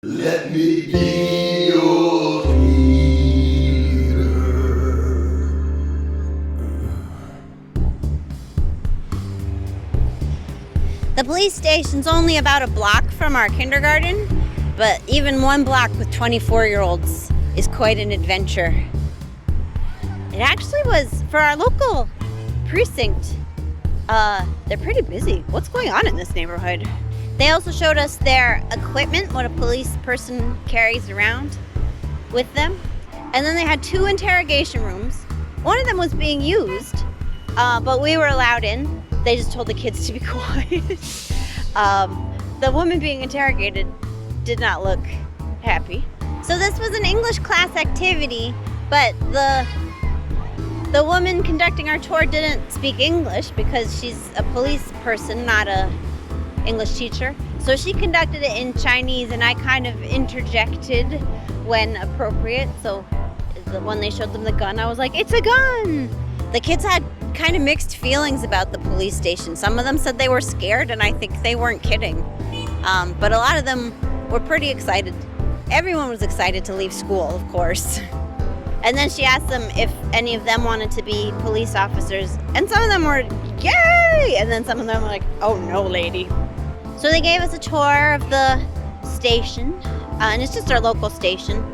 Let me be your leader. The police station's only about a block from our kindergarten, but even one block with 24-year-olds is quite an adventure. It actually was for our local precinct. They're pretty busy. What's going on in this neighborhood? They also showed us their equipment, what a police person carries around with them. And then they had 2 interrogation rooms. One of them was being used, but we were allowed in. They just told the kids to be quiet. The woman being interrogated did not look happy. So this was an English class activity, but the woman conducting our tour didn't speak English because she's a police person, not a English teacher. So she conducted it in Chinese, and I kind of interjected when appropriate. So when they showed them the gun, I was like, "It's a gun!" The kids had kind of mixed feelings about the police station. Some of them said they were scared, and I think they weren't kidding. But a lot of them were pretty excited. Everyone was excited to leave school, of course. And then she asked them if any of them wanted to be police officers. And some of them were, yay! And then some of them were like, oh no, lady. So they gave us a tour of the station. And it's just our local station.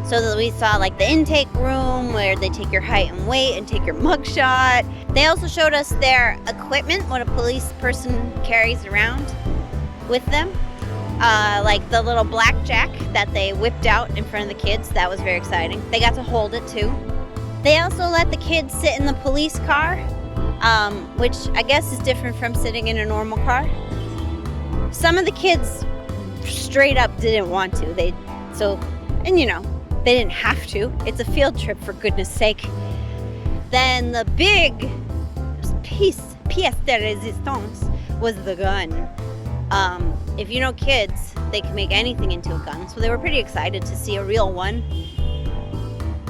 So that we saw like the intake room where they take your height and weight and take your mugshot. They also showed us their equipment, what a police person carries around with them. Like the little blackjack that they whipped out in front of the kids. That was very exciting. They got to hold it too. They also let the kids sit in the police car, which I guess is different from sitting in a normal car. Some of the kids straight up didn't want to. They didn't have to. It's a field trip, for goodness sake. Then the big pièce de résistance was the gun. If you know kids, they can make anything into a gun. So they were pretty excited to see a real one.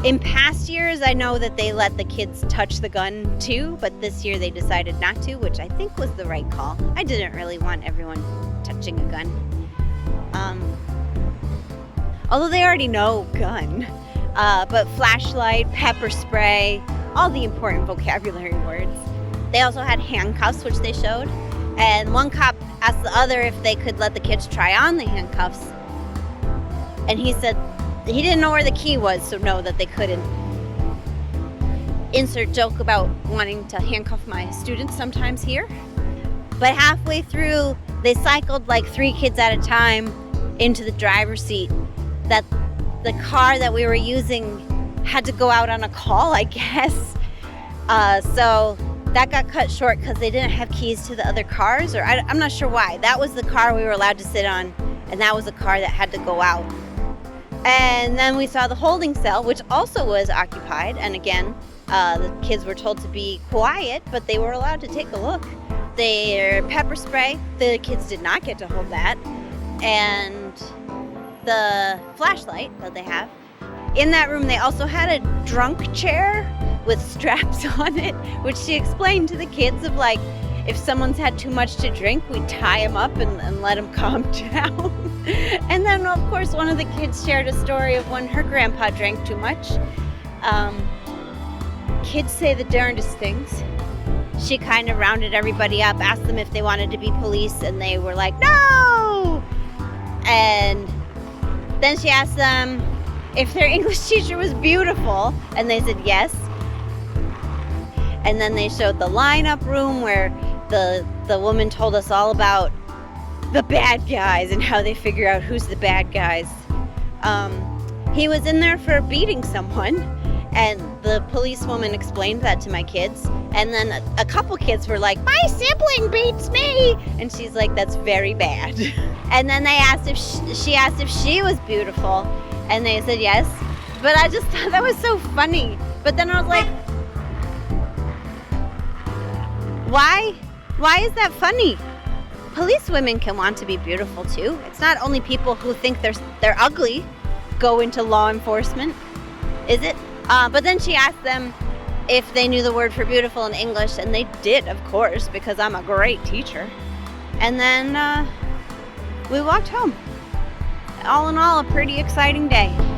In past years, I know that they let the kids touch the gun too, but this year they decided not to, which I think was the right call. I didn't really want everyone touching a gun. Although they already know gun. But flashlight, pepper spray, all the important vocabulary words. They also had handcuffs, which they showed. And one cop asked the other if they could let the kids try on the handcuffs. And he said he didn't know where the key was, so no, that they couldn't. Insert joke about wanting to handcuff my students sometimes here. But halfway through, they cycled like 3 kids at a time into the driver's seat. That the car that we were using had to go out on a call, I guess. So that got cut short because they didn't have keys to the other cars, or I'm not sure why. That was the car we were allowed to sit on, and that was the car that had to go out. And then we saw the holding cell, which also was occupied. And again, the kids were told to be quiet, but they were allowed to take a look. Their pepper spray, the kids did not get to hold that. And the flashlight that they have. In that room, they also had a drunk chair with straps on it, which she explained to the kids of like, if someone's had too much to drink, we tie them up and let them calm down. And then, of course, one of the kids shared a story of when her grandpa drank too much. Kids say the darndest things. She kind of rounded everybody up, asked them if they wanted to be police, and they were like, no! And then she asked them if their English teacher was beautiful, and they said yes. And then they showed the lineup room where the woman told us all about the bad guys and how they figure out who's the bad guys. He was in there for beating someone, and the policewoman explained that to my kids. And then a couple kids were like, my sibling beats me! And she's like, that's very bad. And then they asked if she asked if she was beautiful, and they said yes. But I just thought that was so funny. But then I was like, why is that funny? Police women can want to be beautiful too. It's not only people who think they're ugly go into law enforcement, is it? But then she asked them if they knew the word for beautiful in English, and they did, of course, because I'm a great teacher. And then we walked home. all in all, a pretty exciting day.